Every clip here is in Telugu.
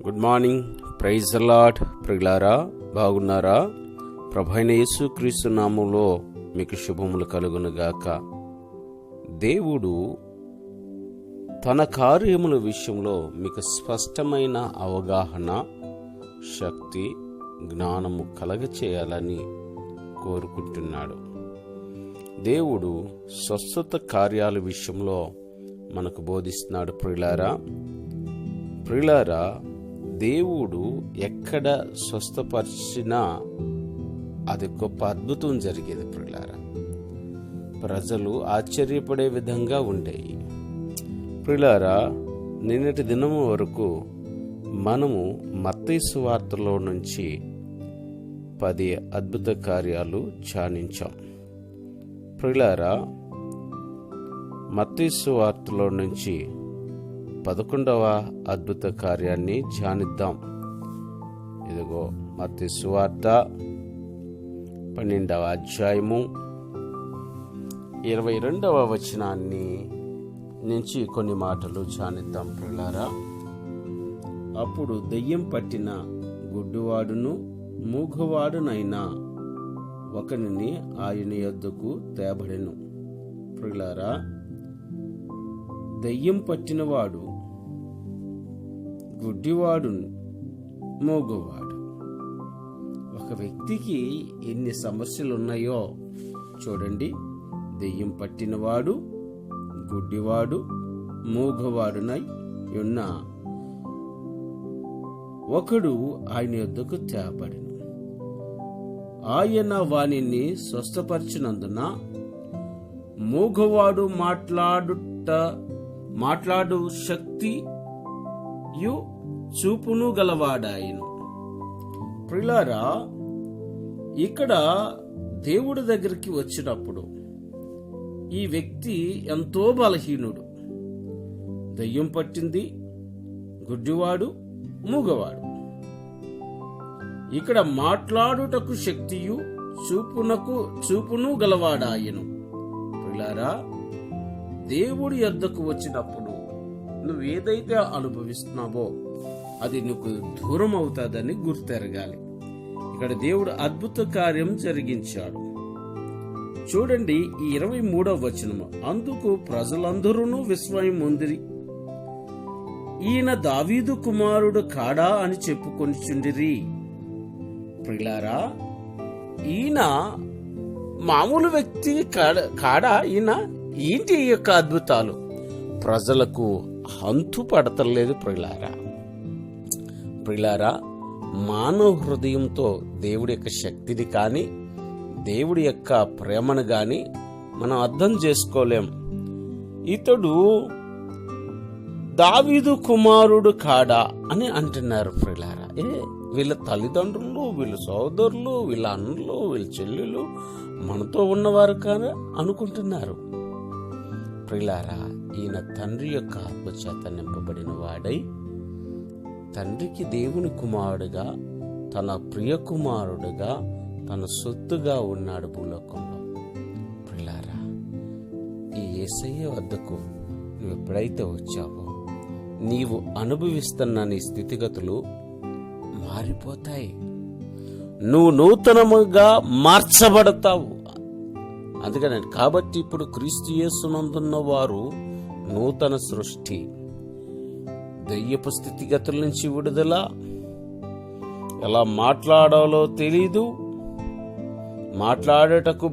Good morning. Praise the lord. ప్రియులారా, బాగున్నారా? ప్రభువైన యేసుక్రీస్తు నామములో మీకు శుభములు కలుగునుగాక. దేవుడు తన కార్యముల విషయంలో మీకు స్పష్టమైన అవగాహన, శక్తి, జ్ఞానము కలగచేయాలని కోరుకుంటున్నాడు. దేవుడు స్వస్థత కార్యాల విషయంలో మనకు బోధిస్తున్నాడు. ప్రియులారా, దేవుడు ఎక్కడ స్వస్థపరిచినా అది గొప్ప అద్భుతం జరిగేది. ప్రజలు ఆశ్చర్యపడే విధంగా ఉండేవి. ప్రియులారా, నిన్నటి దినము వరకు మనము మత్తయి సువార్తలో నుంచి 10 అద్భుత కార్యాలు ధ్యానించాం. ప్రియులారా, మత్తయి సువార్తలో నుంచి 11వ అద్భుత కార్యాన్ని ధ్యానిద్దాం. ఇదిగో మత్తయి సువార్త 12వ అధ్యాయము 22వ వచనాన్ని నుంచి కొన్ని మాటలు ధ్యానిద్దాం. ప్రియులారా, అప్పుడు దెయ్యం పట్టిన గుడ్డివాడును మూగవాడునైనా ఒకనిని ఆయన యొద్దకు తేబడెను. ప్రియులారా, దెయ్యం పట్టినవాడు, గుడ్డివాడు, మూగవాడు, ఒక వ్యక్తికి ఎన్ని సమస్యలు ఉన్నాయో చూడండి. దెయ్యం పట్టినవాడు, గుడ్డివాడు, మూగవాడునై ఉన్న ఒకడు ఆయన యొద్దకు తేబడెను. ఆయన వానిని స్వస్థపరిచినందున మూగవాడు మాట్లాడు శక్తియు చూపును గలవాడాయను. ప్రియులారా, ఇక్కడ దేవుడి దగ్గరికి వచ్చినప్పుడు ఈ వ్యక్తి ఎంతో బలహీనుడు. దయ్యం పట్టింది, గుడ్డివాడు, మూగవాడు. ఇక్కడ మాట్లాడుటకు శక్తియు చూపును గలవాడాయను. ప్రియులారా, దేవుడి యొద్దకు వచ్చినప్పుడు నువ్వు ఏదైతే అనుభవిస్తున్నావో అది నీకు దూరం అవుతాదని గుర్తెరగాలి. ఇక్కడ దేవుడు అద్భుత కార్యం జరిగించాడు. చూడండి ఈ 23వ వచనము. అందుకు ప్రజలందరూ విస్మయం పొందిరి. ఈయన దావీదు కుమారుడు కాడా అని చెప్పుకొనిచుండిరి. ప్రియులారా, ఈయన మామూలు వ్యక్తి కాడా? ఏంటి ఈ యొక్క అద్భుతాలు? ప్రజలకు హంతు పడతలేదు. ప్రియులారా, మానవ హృదయంతో దేవుడి యొక్క శక్తిని కానీ దేవుడి యొక్క ప్రేమను కానీ మనం అర్థం చేసుకోలేం. ఇతడు దావీదు కుమారుడు కాడా అని అంటున్నారు. ప్రియులారా, వీళ్ళ తల్లిదండ్రులు, వీళ్ళ సోదరులు, వీళ్ళ అన్నలు, వీళ్ళ చెల్లెలు మనతో ఉన్నవారు కానీ అనుకుంటున్నారు. ప్రియులారా, ఈయన తండ్రి యొక్క ఆత్మచేత నింపబడిన వాడై తండ్రికి దేవుని కుమారుడుగా, తన ప్రియ కుమారుడుగా, తన సొత్తుగా ఉన్నాడు భూలోకంలో. ప్రియులారా, ఈ యేసయ్య వద్దకు నువ్వు ఎప్పుడైతే వచ్చావో నీవు అనుభవిస్తున్న నీ స్థితిగతులు మారిపోతాయి. నువ్వు నూతనముగా మార్చబడతావు. అందుకని కాబట్టి ఇప్పుడు క్రీస్తు యేసునందున్న వారు నూతన సృష్టి. దయ్యపు స్థితిగతుల నుంచి విడుదల. ఎలా మాట్లాడాలో తెలీదు, మాట్లాడటకు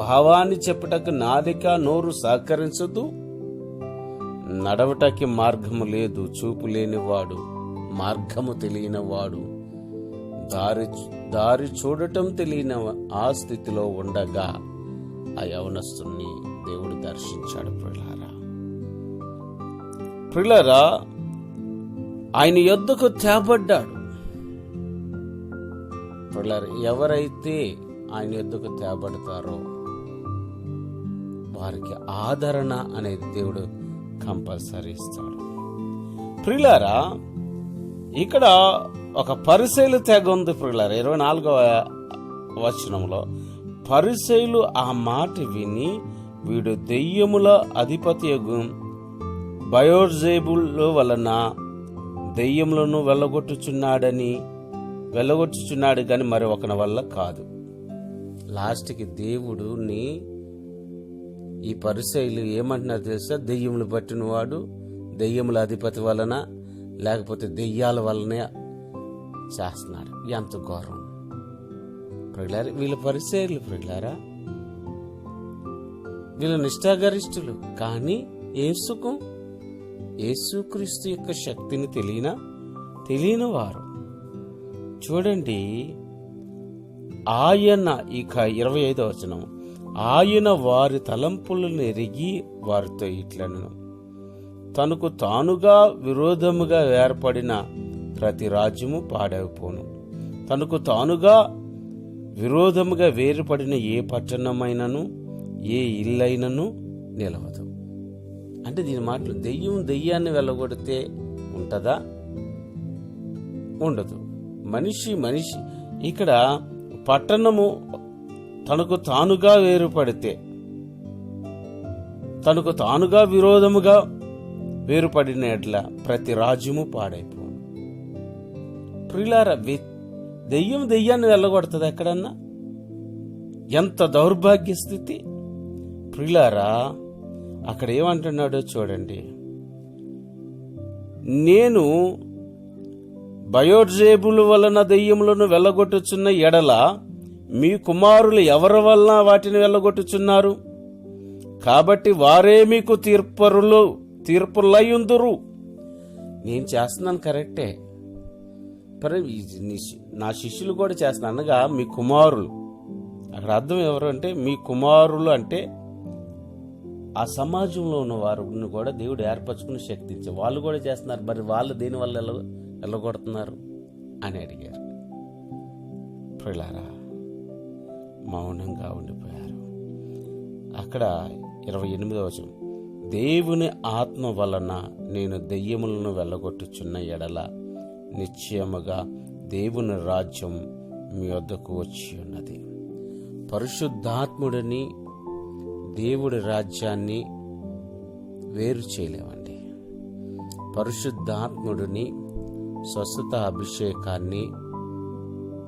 భావాన్ని చెప్పుటకు నాలిక నోరు సహకరించదు, నడవటకి మార్గము లేదు, చూపు లేనివాడు, మార్గము తెలియనివాడు, దారి చూడటం తెలియని ఆ స్థితిలో ఉండగా ఆ యవనస్తుని దేవుడు దర్శించాడు. ప్రియులారా, ఆయన యొద్దకు తేబడ్డాడు. ప్రియులారా, ఎవరైతే ఆయన యొద్దకు తేబడతారో వారికి ఆదరణ అనేది దేవుడు కంపల్సరీ ఇస్తాడు. ప్రియులారా, ఇక్కడ ఒక పరిసయ్యుల తెగ ఉంది. ప్రియులారా, 24వ వచనంలో పరిసయ్యులు ఆ మాట విని వీడు దెయ్యముల అధిపతి బయోర్జేబుల్ వలన దెయ్యములను వెళ్ళగొట్టుచున్నాడు కానీ మరి ఒకని వల్ల కాదు. లాస్ట్కి దేవుడుని ఈ పరిసయ్యులు ఏమంటున్నారు తెలుసా? దెయ్యములు పట్టినవాడు దెయ్యముల అధిపతి వలన లేకపోతే దెయ్యాల వల్లనే చేస్తున్నాడు. ఎంత ఘోరం ప్రియులారా! వీళ్ళ పరిసయ్యులు ప్రియులారా, వీళ్ళ నిష్ఠాగరిష్ఠులు. కానీ యేసుక్రీస్తు యొక్క శక్తిని తెలియని వారు. చూడండి, ఆయన ఇక 25వ వచనం, ఆయన వారి తలంపులను ఎరిగి వారితో ఇట్లనెను, తనకు తానుగా విరోధముగా ఏర్పడిన ప్రతి రాజ్యము పాడైపోను, తనకు తానుగా విరోధముగా వేరుపడిన ఏ పట్టణమైనను ఏ ఇల్లైనను నిలవదు. అంటే దీని మాటలు, దెయ్యాన్ని వెళ్ళగొడితే ఉంటుందా? ఉండదు. మనిషి ఇక్కడ పట్టణము తనకు తానుగా వేరుపడితే, తనకు తానుగా విరోధముగా వేరుపడిన ఎట్ల ప్రతి రాజ్యము పాడైపోను. ప్రియులారా, దెయ్యాన్ని వెళ్ళగొడుతుంది ఎక్కడన్నా? ఎంత దౌర్భాగ్య స్థితి ప్రియులారా! అక్కడ ఏమంటున్నాడో చూడండి, నేను బయోజేబుల వలన దెయ్యములను వెళ్ళగొట్టుచున్న ఎడల మీ కుమారులు ఎవరి వలన వాటిని వెళ్ళగొట్టుచున్నారు? కాబట్టి వారే మీకు తీర్పులయుందురు. నేను చేస్తున్నాను కరెక్టే, నా శిష్యులు కూడా చేస్తున్నాను అనగా మీ కుమారులు. అక్కడ అర్థం ఎవరు అంటే మీ కుమారులు అంటే ఆ సమాజంలో ఉన్న వారిని కూడా దేవుడు ఏర్పరచుకుని శక్తించే వాళ్ళు కూడా చేస్తున్నారు. మరి వాళ్ళు దేనివల్ల వెళ్ళగొడుతున్నారు అని అడిగారు. ప్రియులారా, మౌనంగా ఉండిపోయారు. అక్కడ 28వ వచనం, దేవుని ఆత్మ వలన నేను దెయ్యములను వెళ్ళగొట్టుచున్న ఎడల నిశ్చయముగా దేవుని రాజ్యం మీ వద్దకు వచ్చి ఉన్నది. పరిశుద్ధాత్ముడిని దేవుడి రాజ్యాన్ని వేరు చేయలేమండి. పరిశుద్ధాత్ముడిని, స్వస్థత అభిషేకాన్ని,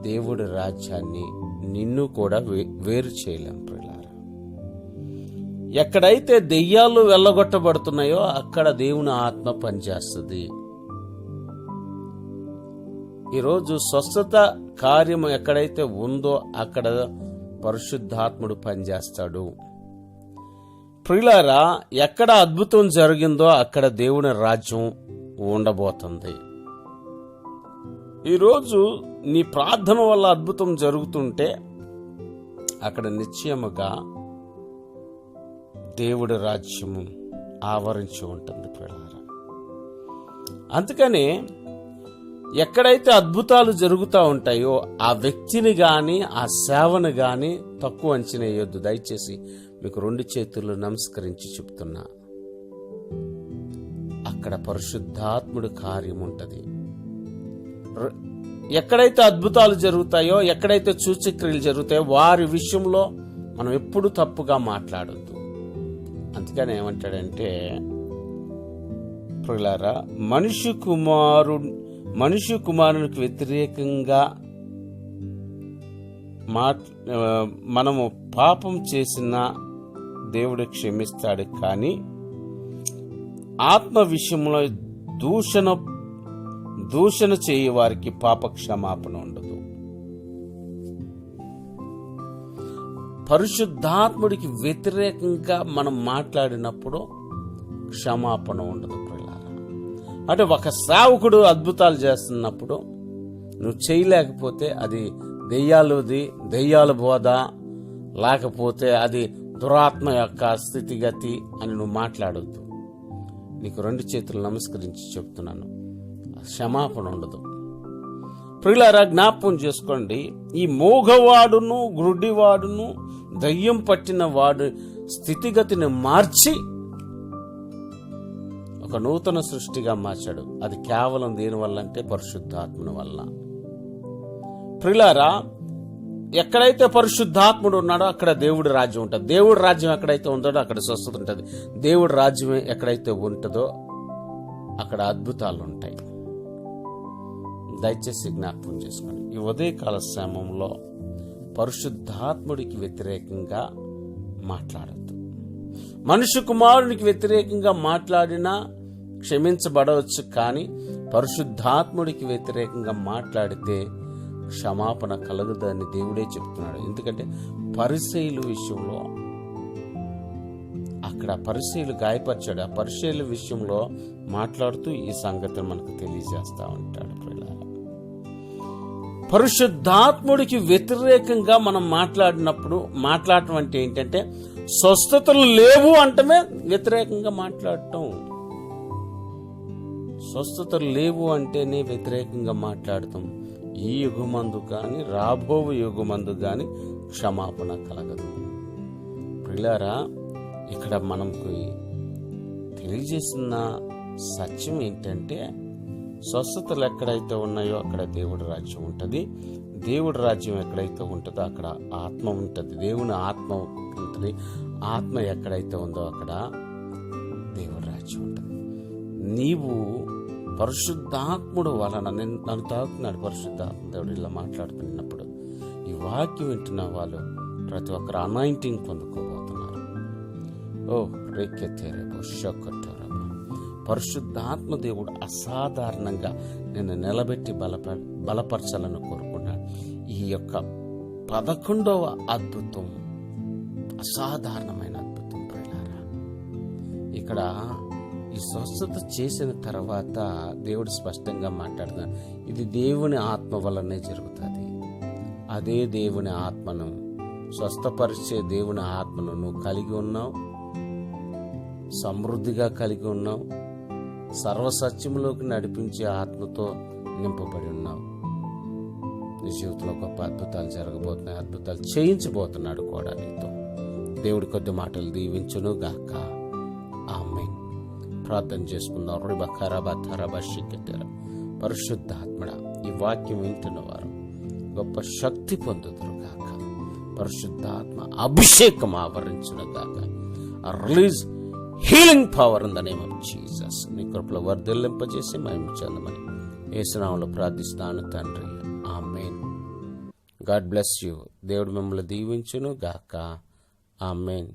దేవుడి రాజ్యాన్ని నిన్ను కూడా వేరు చేయలేం ప్రియులారా. ఎక్కడైతే దెయ్యాలు వెళ్ళగొట్టబడుతున్నాయో అక్కడ దేవుని ఆత్మ పనిచేస్తుంది. ఈరోజు స్వస్థత కార్యము ఎక్కడైతే ఉందో అక్కడ పరిశుద్ధాత్ముడు పనిచేస్తాడు. ప్రియులారా, ఎక్కడ అద్భుతం జరిగిందో అక్కడ దేవుని రాజ్యం ఉండబోతుంది. ఈరోజు నీ ప్రార్థన వల్ల అద్భుతం జరుగుతుంటే అక్కడ నిశ్చయముగా దేవుడి రాజ్యము ఆవరించి ఉంటుంది ప్రియులారా. అందుకనే ఎక్కడైతే అద్భుతాలు జరుగుతూ ఉంటాయో ఆ వ్యక్తిని గాని ఆ సేవను గాని తక్కువ అంచనా వేయొద్దు. దయచేసి మీకు 2 చేతులు నమస్కరించి చెప్తున్నా, అక్కడ పరిశుద్ధాత్ముడి కార్యం ఉంటుంది. ఎక్కడైతే అద్భుతాలు జరుగుతాయో, ఎక్కడైతే సూచక్రియలు జరుగుతాయో వారి విషయంలో మనం ఎప్పుడు తప్పుగా మాట్లాడొద్దు. అందుకని ఏమంటాడంటే ప్రియులారా, మనుష్య కుమారునికి వ్యతిరేకంగా మనము పాపం చేసిన దేవుడు క్షమిస్తాడు, కానీ ఆత్మ విషయంలో దూషణ చేయు వారికి పాప క్షమాపణ ఉండదు. పరిశుద్ధాత్ముడికి వ్యతిరేకంగా మనం మాట్లాడినప్పుడు క్షమాపణ ఉండదు ప్రియులారా. అంటే ఒక సేవకుడు అద్భుతాలు చేస్తున్నప్పుడు నువ్వు చేయలేకపోతే అది దెయ్యాల బోధ, లేకపోతే అది దురాత్మ యొక్క స్థితిగతి అని నువ్వు మాట్లాడొద్దు. నీకు 2 చేతులు నమస్కరించి చెప్తున్నాను, క్షమాపణ ఉండదు. ప్రియులారా, జ్ఞాపకం చేసుకోండి, ఈ మోగవాడును గుడ్డివాడును దయ్యం పట్టిన వాడు స్థితిగతిని మార్చి ఒక నూతన సృష్టిగా మార్చాడు. అది కేవలం దేనివల్ల అంటే పరిశుద్ధాత్ముని వల్ల. ప్రియులారా, ఎక్కడైతే పరిశుద్ధాత్ముడు ఉన్నాడో అక్కడ దేవుడి రాజ్యం ఉంటుంది. దేవుడి రాజ్యం ఎక్కడైతే ఉంటుందో అక్కడ స్వస్థత ఉంటుంది. దేవుడి రాజ్యం ఎక్కడైతే ఉంటుందో అక్కడ అద్భుతాలు ఉంటాయి. దయచేసి జ్ఞాపకం చేసుకోండి. ఈ ఉదయకాల సమయంలో పరిశుద్ధాత్ముడికి వ్యతిరేకంగా మాట్లాడద్దు. మనుష్య కుమారునికి వ్యతిరేకంగా మాట్లాడినా క్షమించబడవచ్చు, కానీ పరిశుద్ధాత్ముడికి వ్యతిరేకంగా మాట్లాడితే క్షమాపణ కలగదని దేవుడే చెప్తున్నాడు. ఎందుకంటే పరిసయ్యుల విషయంలో అక్కడ పరిసయ్యులు గాయపరిచాడు. ఆ పరిసయ్యుల విషయంలో మాట్లాడుతూ ఈ సంగతిని మనకు తెలియజేస్తా ఉంటాడు. పరిశుద్ధాత్ముడికి వ్యతిరేకంగా మనం మాట్లాడటం అంటే ఏంటంటే స్వస్థతలు లేవు అంటమే వ్యతిరేకంగా మాట్లాడటం. స్వస్థతలు లేవు అంటేనే వ్యతిరేకంగా మాట్లాడటం. ఈ యుగమందు కానీ రాబో యుగమందు కానీ క్షమాపణ కలగదు. ప్రియులారా, ఇక్కడ మనకు తెలియజేసిన సత్యం ఏంటంటే స్వస్థతలు ఎక్కడైతే ఉన్నాయో అక్కడ దేవుడి రాజ్యం ఉంటుంది. దేవుడి రాజ్యం ఎక్కడైతే ఉంటుందో అక్కడ ఆత్మ ఉంటుంది. దేవుని ఆత్మ ఉంటుంది. ఆత్మ ఎక్కడైతే ఉందో అక్కడ దేవుడి రాజ్యం ఉంటుంది. నీవు పరిశుద్ధాత్ముడు వలన నన్ను తాకుతున్నాడు. పరిశుద్ధాత్మ దేవుడు ఇలా మాట్లాడుతున్నప్పుడు ఈ వాక్యం వింటున్న వాళ్ళు ప్రతి ఒక్కరు అనాయింటింగ్ పొందుకోబోతున్నారు. పరిశుద్ధాత్మ దేవుడు అసాధారణంగా నిన్ను నిలబెట్టి బలపరచాలని కోరుకున్నాడు. ఈ యొక్క 11వ అద్భుతం అసాధారణమైన అద్భుతం ప్రియులారా. ఇక్కడ ఈ స్వస్థత చేసిన తర్వాత దేవుడు స్పష్టంగా మాట్లాడుతున్నాడు, ఇది దేవుని ఆత్మ వల్లనే జరుగుతుంది. అదే దేవుని ఆత్మను, స్వస్థపరిచే దేవుని ఆత్మను నువ్వు కలిగి ఉన్నావు, సమృద్ధిగా కలిగి ఉన్నావు, సర్వసత్యంలోకి నడిపించే ఆత్మతో నింపబడి ఉన్నావు. నీ జీవితంలో గొప్ప అద్భుతాలు జరగబోతున్నాయి. అద్భుతాలు చేయించబోతున్నాడు కూడా నీతో. దేవుడి కొద్ది మాటలు దీవించును గాక. ఆమేన్. ప్రార్థన చేసుకుందాం. పరిశుద్ధాత్మడ, ఈ వాక్యం వింటున్న వారు గొప్ప శక్తి పొందుదురు గాక. పరిశుద్ధాత్మ అభిషేకం ఆవరించును గాక. Release healing power in the name of Jesus. నీ కృపలో వర్ధిల్లింపజేసి మహిమ చెందమని యేసు నామములో ప్రార్థిస్తాను తండ్రి. ఆమేన్. God bless you. దేవుడు మిమ్మల్ని దీవించును గాక. ఆమేన్.